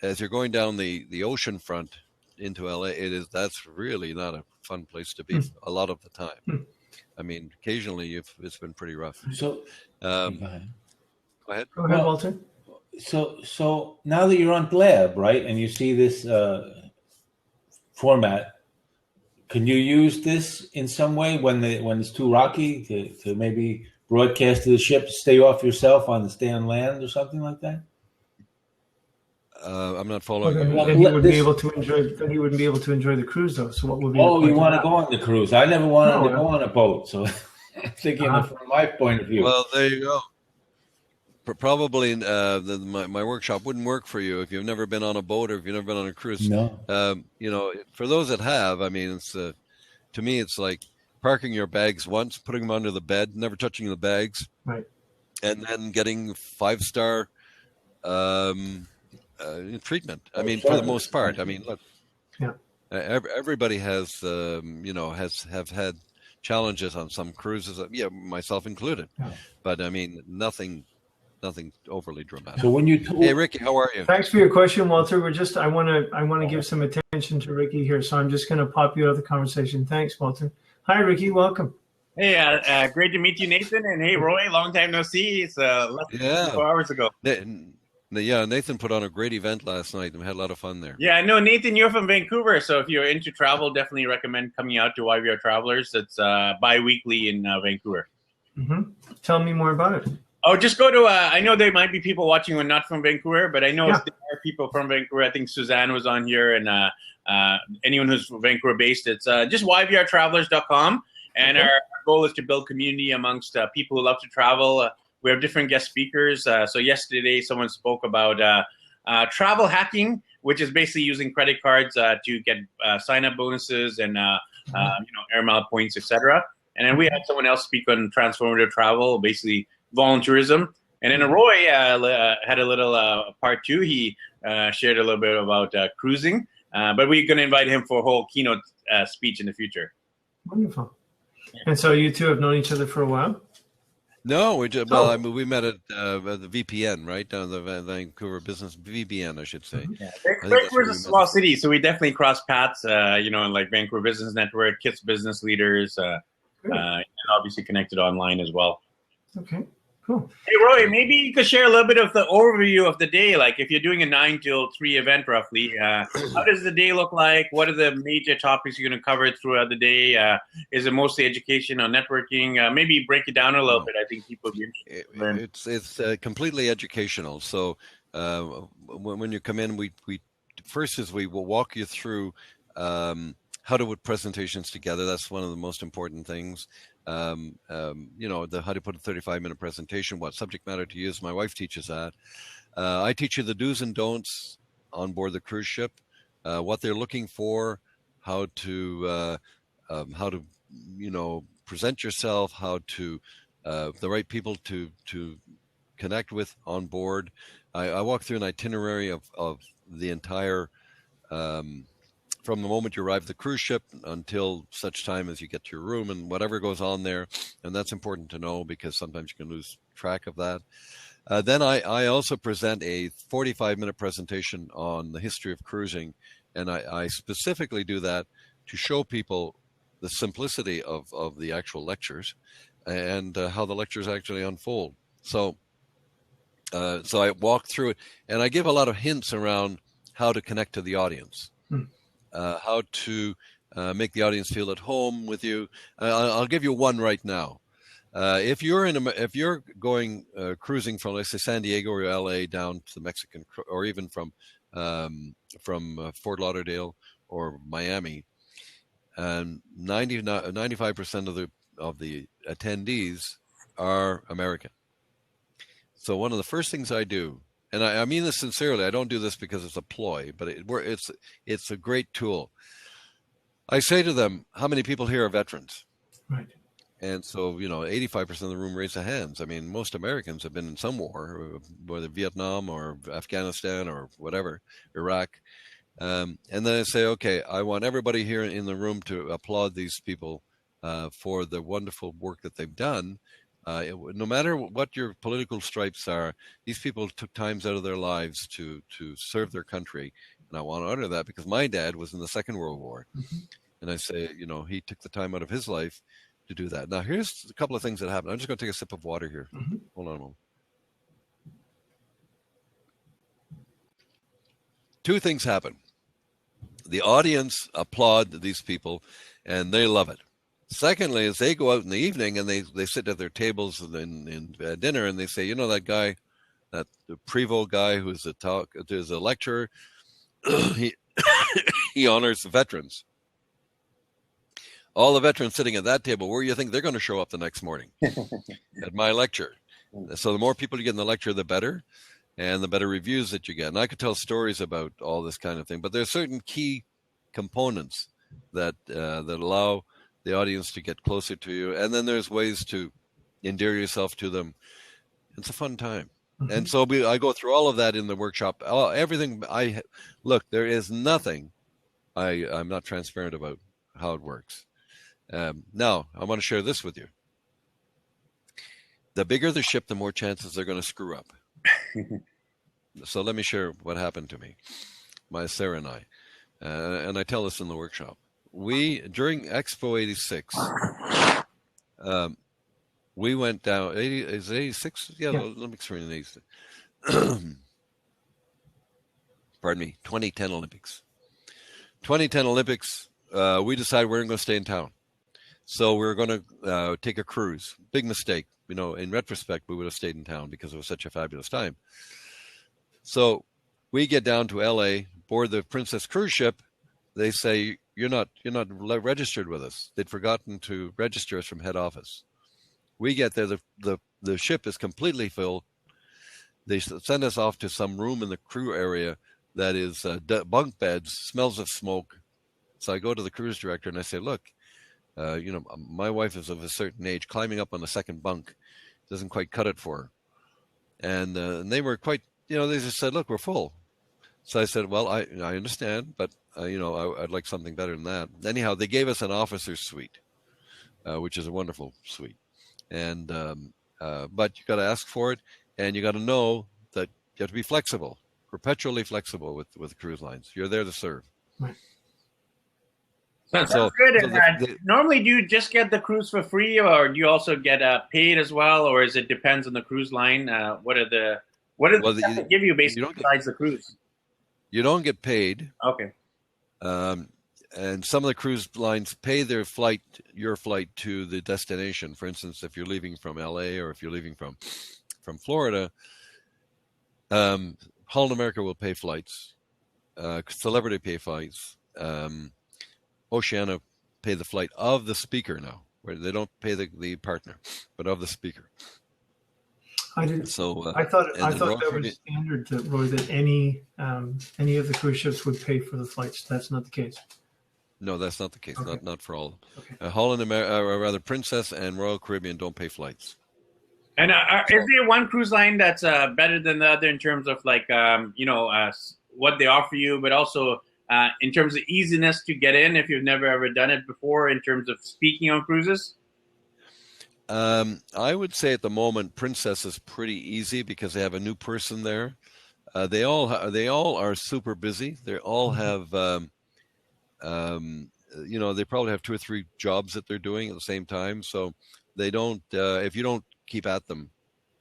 As you're going down the ocean front into LA, that's really not a fun place to be a lot of the time. I mean, occasionally it's been pretty rough. So, go ahead. Go ahead, Walter. So now that you're on Blab, right, and you see this format, can you use this in some way when it's too rocky to maybe broadcast to the ship to stay off yourself stay on land or something like that? I'm not following. Then he wouldn't be able to enjoy. Then he wouldn't be able to enjoy the cruise, though. So what would be? Oh, you want to go on the cruise? I never wanted to go on a boat, so I'm thinking from my point of view. Well, there you go. Probably my workshop wouldn't work for you if you've never been on a boat or if you've never been on a cruise. No. For those that have, I mean, it's to me, it's like parking your bags once, putting them under the bed, never touching the bags, right, and then getting 5-star treatment. I mean, for the most part. I mean, look, everybody has have had challenges on some cruises, myself included. But I mean, nothing overly dramatic. So when hey Ricky, how are you? Thanks for your question, Walter. I want to give some attention to Ricky here, so I'm just going to pop you out of the conversation. Thanks, Walter. Hi, Ricky. Welcome. Hey, great to meet you, Nathan. And hey, Roy. Long time no see. It's less than 4 hours ago. Yeah, Nathan put on a great event last night and we had a lot of fun there. Yeah, I know, Nathan, you're from Vancouver, so if you're into travel, definitely recommend coming out to YVR Travelers. It's bi-weekly in Vancouver. Mm-hmm. Tell me more about it. Oh, just go to, I know there might be people watching who are not from Vancouver, but I know there are people from Vancouver. I think Suzanne was on here, and anyone who's Vancouver-based, it's just yvrtravelers.com, and our goal is to build community amongst people who love to travel. We have different guest speakers. So yesterday, someone spoke about travel hacking, which is basically using credit cards to get sign-up bonuses and air mile points, etc. And then we had someone else speak on transformative travel, basically volunteerism. And then Roy had a little part two. He shared a little bit about cruising, but we're going to invite him for a whole keynote speech in the future. Wonderful. And so you two have known each other for a while? No, we met at the VPN, right? Down the Vancouver Business VPN, I should say. Yeah. Vancouver's a small city, so we definitely cross paths, like Vancouver Business Network, KITS Business Leaders, and obviously connected online as well. Okay, cool. Hey, Roy, maybe you could share a little bit of the overview of the day. Like if you're doing a 9 till 3 event roughly, how does the day look like? What are the major topics you're going to cover throughout the day? Is it mostly education or networking? Maybe break it down a little bit. I think people would be interested. It's completely educational. So when you come in, we will walk you through how to put presentations together. That's one of the most important things. How to put a 35-minute presentation, what subject matter to use. My wife teaches that. I teach you the do's and don'ts on board the cruise ship, what they're looking for, how to present yourself, how to the right people to connect with on board. I walk through an itinerary of the entire from the moment you arrive at the cruise ship until such time as you get to your room and whatever goes on there. And that's important to know because sometimes you can lose track of that. Then I also present a 45-minute presentation on the history of cruising. And I specifically do that to show people the simplicity of the actual lectures and how the lectures actually unfold. So So I walk through it, and I give a lot of hints around how to connect to the audience, how to make the audience feel at home with you. I'll give you one right now. If you're going cruising from, let's say, San Diego or LA down to the Mexican, or even from Fort Lauderdale or Miami, and 95% of the attendees are American. So one of the first things I do, and I mean this sincerely, I don't do this because it's a ploy, but it's a great tool. I say to them, how many people here are veterans? Right. And so, 85% of the room raise their hands. I mean, most Americans have been in some war, whether Vietnam or Afghanistan or whatever, Iraq. And then I say, okay, I want everybody here in the room to applaud these people for the wonderful work that they've done. No matter what your political stripes are, these people took times out of their lives to serve their country. And I want to honor that because my dad was in the Second World War. Mm-hmm. And I say, he took the time out of his life to do that. Now, here's a couple of things that happened. I'm just going to take a sip of water here. Mm-hmm. Hold on a moment. Two things happen. The audience applaud these people, and they love it. Secondly, as they go out in the evening and they sit at their tables in dinner, and they say, that guy, that the Prevost guy who's a lecturer, he honors the veterans. All the veterans sitting at that table, where do you think they're going to show up the next morning? At my lecture. So the more people you get in the lecture, the better, and the better reviews that you get. And I could tell stories about all this kind of thing, but there's certain key components that allow the audience to get closer to you. And then there's ways to endear yourself to them. It's a fun time. Mm-hmm. And so I go through all of that in the workshop. Everything there is nothing I'm not transparent about how it works. Now, I want to share this with you. The bigger the ship, the more chances they're going to screw up. So let me share what happened to me, Sarah and I. And I tell this in the workshop. During Expo 86, we went down. Is it 86? Yeah. Olympics were in 86. Pardon me. 2010 Olympics. 2010 Olympics. We decided we weren't going to stay in town, so we were going to take a cruise. Big mistake. In retrospect, we would have stayed in town because it was such a fabulous time. So we get down to LA, board the Princess cruise ship. They say, you're not registered with us. They'd forgotten to register us from head office. We get there, the ship is completely full. They send us off to some room in the crew area that is bunk beds, smells of smoke. So I go to the cruise director and I say, look, my wife is of a certain age. Climbing up on the second bunk doesn't quite cut it for her. And they were quite, they just said, look, we're full. So I said, well, I understand, but, I'd like something better than that. Anyhow, they gave us an officer's suite, which is a wonderful suite. And but you got to ask for it, and you got to know that you have to be flexible, perpetually flexible with cruise lines. You're there to serve. Right. Sounds good. And normally, do you just get the cruise for free, or do you also get paid as well, or is it depends on the cruise line? What do they give you basically besides the cruise? You don't get paid. Okay. And some of the cruise lines pay your flight to the destination. For instance, if you're leaving from LA or if you're leaving from Florida, Holland America will pay flights. Celebrity pay flights. Oceania pay the flight of the speaker now, where they don't pay the partner, but of the speaker. I didn't. So I thought that was standard, Roy, that any of the cruise ships would pay for the flights. That's not the case. No, that's not the case. Okay. Not for all. Okay. Holland America, or rather, Princess and Royal Caribbean don't pay flights. And is there one cruise line that's better than the other in terms of what they offer you, but also in terms of easiness to get in if you've never ever done it before? In terms of speaking on cruises. I would say at the moment, Princess is pretty easy because they have a new person there. They all are super busy. They all have, they probably have 2 or 3 jobs that they're doing at the same time. So they don't, if you don't keep at them,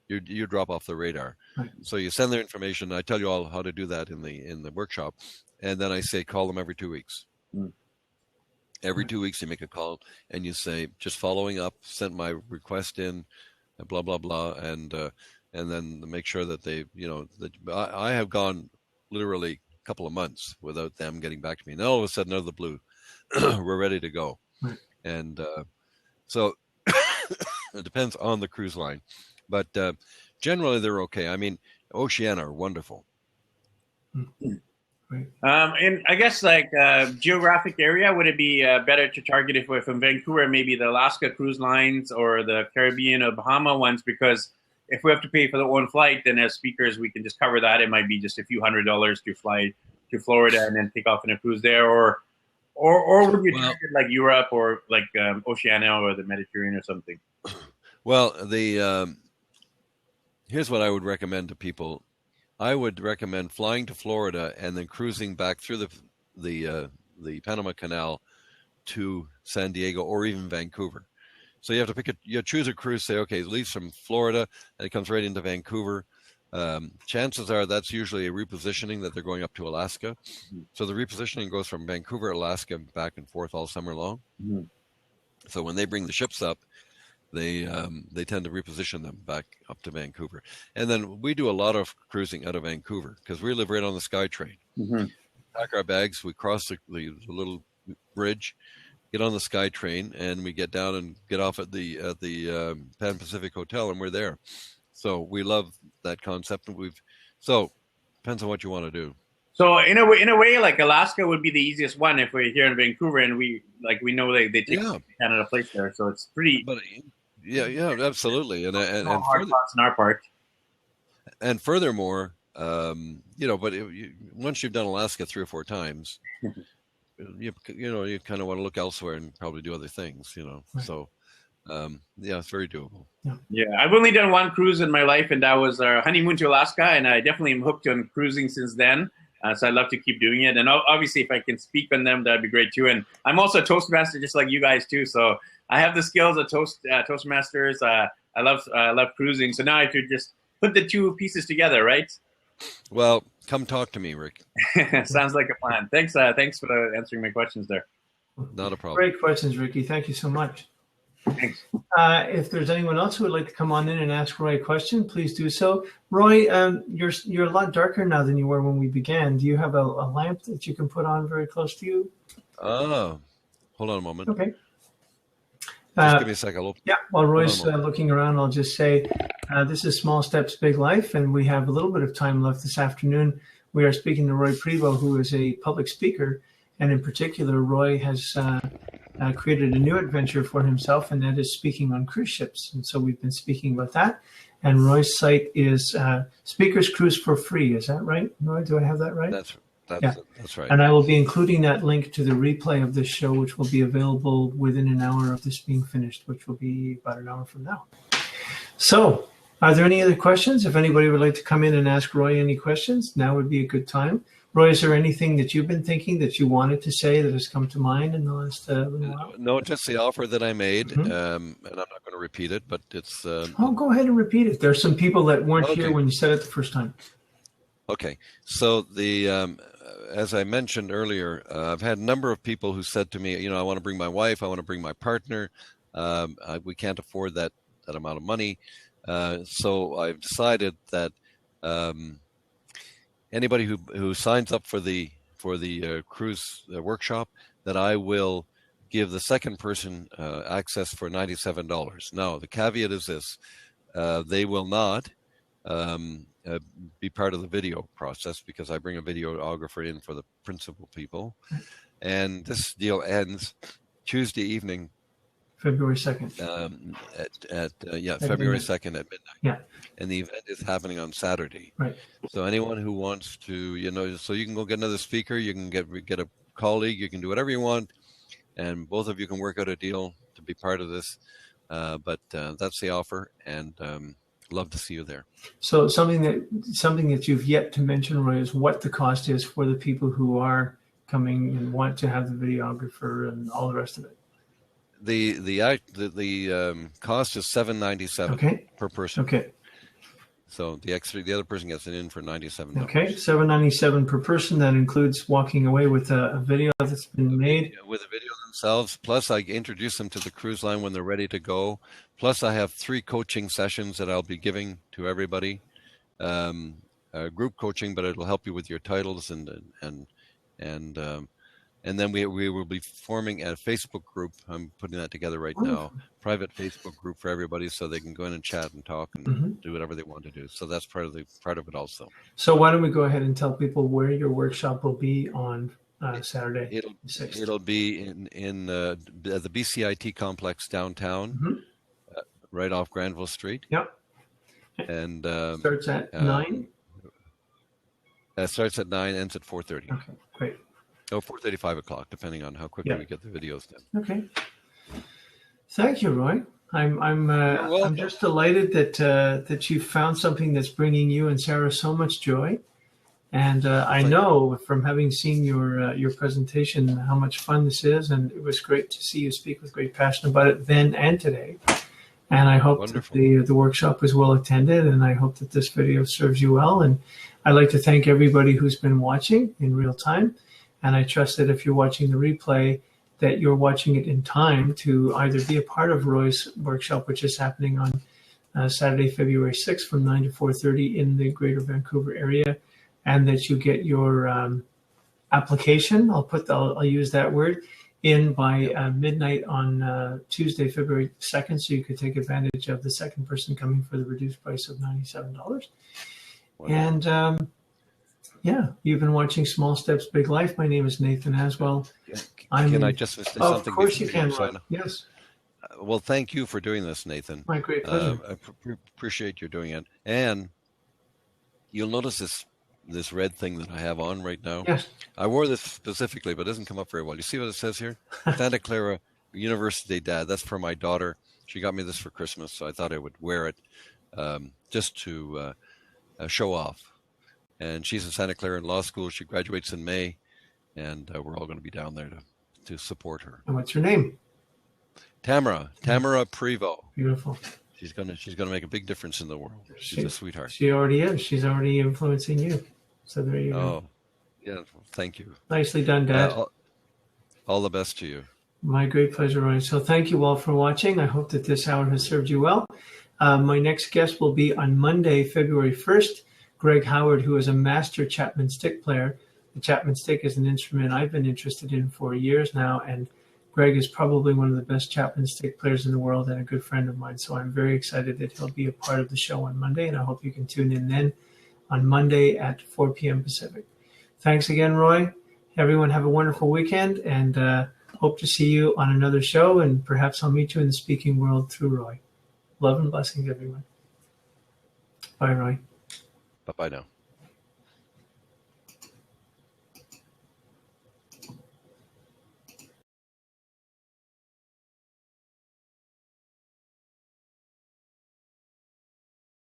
you drop off the radar. Right. So you send their information. I tell you all how to do that in the workshop, and then I say call them every 2 weeks. Every 2 weeks you make a call and you say, just following up, sent my request in, blah blah blah, and then make sure that they, that I have gone literally a couple of months without them getting back to me. And all of a sudden, out of the blue, we're ready to go. Right. And so it depends on the cruise line, but generally they're okay. I mean, Oceania are wonderful. Right. And I guess geographic area, would it be better to target if we're from Vancouver, maybe the Alaska cruise lines or the Caribbean or Bahama ones? Because if we have to pay for the one flight, then as speakers, we can just cover that. It might be just a few $100s to fly to Florida and then take off in a cruise there, or would you target like Europe or like Oceania or the Mediterranean or something? Well, here's what I would recommend to people. I would recommend flying to Florida and then cruising back through the Panama Canal to San Diego or even Vancouver. So you have to choose a cruise, say, okay, it leaves from Florida and it comes right into Vancouver. Chances are that's usually a repositioning that they're going up to Alaska. So the repositioning goes from Vancouver, Alaska, back and forth all summer long. Mm-hmm. So when they bring the ships up, they tend to reposition them back up to Vancouver. And then we do a lot of cruising out of Vancouver because we live right on the SkyTrain. Mm-hmm. Pack our bags, we cross the little bridge, get on the SkyTrain, and we get down and get off at the Pan Pacific Hotel, and we're there. So we love that concept, and depends on what you want to do. So in a way, like Alaska would be the easiest one if we're here in Vancouver, and we know they take Canada Place there, so it's pretty. But yeah, absolutely, and hard thoughts on our part. And furthermore, but once you've done Alaska 3 or 4 times, you kind of want to look elsewhere and probably do other things, Right. So. It's very doable. Yeah, I've only done one cruise in my life, and that was our honeymoon to Alaska, and I definitely am hooked on cruising since then. So I'd love to keep doing it, and obviously, if I can speak on them, that'd be great too. And I'm also a Toastmaster, just like you guys too. So I have the skills of Toastmasters. I love cruising. So now I could just put the two pieces together, right? Well, come talk to me, Rick. Sounds like a plan. Thanks for answering my questions there. Not a problem. Great questions, Ricky. Thank you so much. Thanks. If there's anyone else who would like to come on in and ask Roy a question, please do so. Roy, you're a lot darker now than you were when we began. Do you have a lamp that you can put on very close to you? Oh, hold on a moment. Okay. Just give me a second. Yeah, while Roy's looking around, I'll just say this is Small Steps, Big Life, and we have a little bit of time left this afternoon. We are speaking to Roy Prevost, who is a public speaker, and in particular, Roy has created a new adventure for himself, and that is speaking on cruise ships. And so we've been speaking about that. And Roy's site is Speakers Cruise for Free. Is that right, Roy? Do I have that right? That's right. And I will be including that link to the replay of this show, which will be available within an hour of this being finished, which will be about an hour from now. So are there any other questions? If anybody would like to come in and ask Roy any questions, now would be a good time. Roy, is there anything that you've been thinking that you wanted to say that has come to mind in the last little while? No, just the offer that I made, Mm-hmm. and I'm not going to repeat it, but it's... go ahead and repeat it. There are some people that weren't here when you said it the first time. Okay. So as I mentioned earlier, I've had a number of people who said to me, I want to bring my wife, I want to bring my partner. We can't afford that amount of money. So I've decided that... anybody who signs up for the cruise workshop, that I will give the second person access for $97. Now, the caveat is this: they will not be part of the video process because I bring a videographer in for the principal people, and this deal ends Tuesday evening. February 2nd. February 2nd at midnight. Yeah. And the event is happening on Saturday. Right. So anyone who wants to, so you can go get another speaker, you can get a colleague, you can do whatever you want, and both of you can work out a deal to be part of this. But that's the offer, and love to see you there. So something that you've yet to mention, Roy, is what the cost is for the people who are coming and want to have the videographer and all the rest of it. The cost is $797 per person. Okay. So the other person gets it in for $97. Okay, $7.97 per person. That includes walking away with a video that's been made. With the video themselves, plus I introduce them to the cruise line when they're ready to go. Plus I have 3 coaching sessions that I'll be giving to everybody. Group coaching, but it'll help you with your titles and then we will be forming a Facebook group. I'm putting that together right now. Private Facebook group for everybody, so they can go in and chat and talk and do whatever they want to do. So that's part of it also. So why don't we go ahead and tell people where your workshop will be on Saturday? It'll be in the BCIT complex downtown, right off Granville Street. Yep. And starts at 9. It starts at 9, ends at 4:30. Okay, great. Oh, 4:30, 5 o'clock, depending on how quickly we get the videos done. Okay. Thank you, Roy. I'm just delighted that you found something that's bringing you and Sarah so much joy. And I know from having seen your presentation how much fun this is, and it was great to see you speak with great passion about it then and today. And I hope that the workshop was well attended, and I hope that this video serves you well. And I'd like to thank everybody who's been watching in real time. And I trust that if you're watching the replay, that you're watching it in time to either be a part of Roy's workshop, which is happening on Saturday, February 6th from 9 to 4:30 in the Greater Vancouver area, and that you get your application. I'll use that word in by midnight on Tuesday, February 2nd, so you could take advantage of the second person coming for the reduced price of $97. Wow. And you've been watching Small Steps, Big Life. My name is Nathan Aswell. Can I just say something? Of course you can, Ron. Yes. Well, thank you for doing this, Nathan. My great pleasure. I appreciate you doing it. And you'll notice this red thing that I have on right now. Yes. I wore this specifically, but it doesn't come up very well. You see what it says here? Santa Clara University Dad. That's for my daughter. She got me this for Christmas, so I thought I would wear it just to show off. And she's in Santa Clara in law school. She graduates in May, and we're all going to be down there to support her. And what's her name? Tamara Prevost. Beautiful. She's gonna make a big difference in the world. She's a sweetheart. She already is. She's already influencing you. So there you go. Oh, yeah. Thank you. Nicely done, Dad. All the best to you. My great pleasure, Ryan. So thank you all for watching. I hope that this hour has served you well. My next guest will be on Monday, February 1st. Greg Howard, who is a master Chapman stick player. The Chapman stick is an instrument I've been interested in for years now, and Greg is probably one of the best Chapman stick players in the world and a good friend of mine. So I'm very excited that he'll be a part of the show on Monday, and I hope you can tune in then on Monday at 4 p.m. Pacific. Thanks again, Roy. Everyone have a wonderful weekend, and hope to see you on another show, and perhaps I'll meet you in the speaking world through Roy. Love and blessings, everyone. Bye, Roy. Bye-bye now.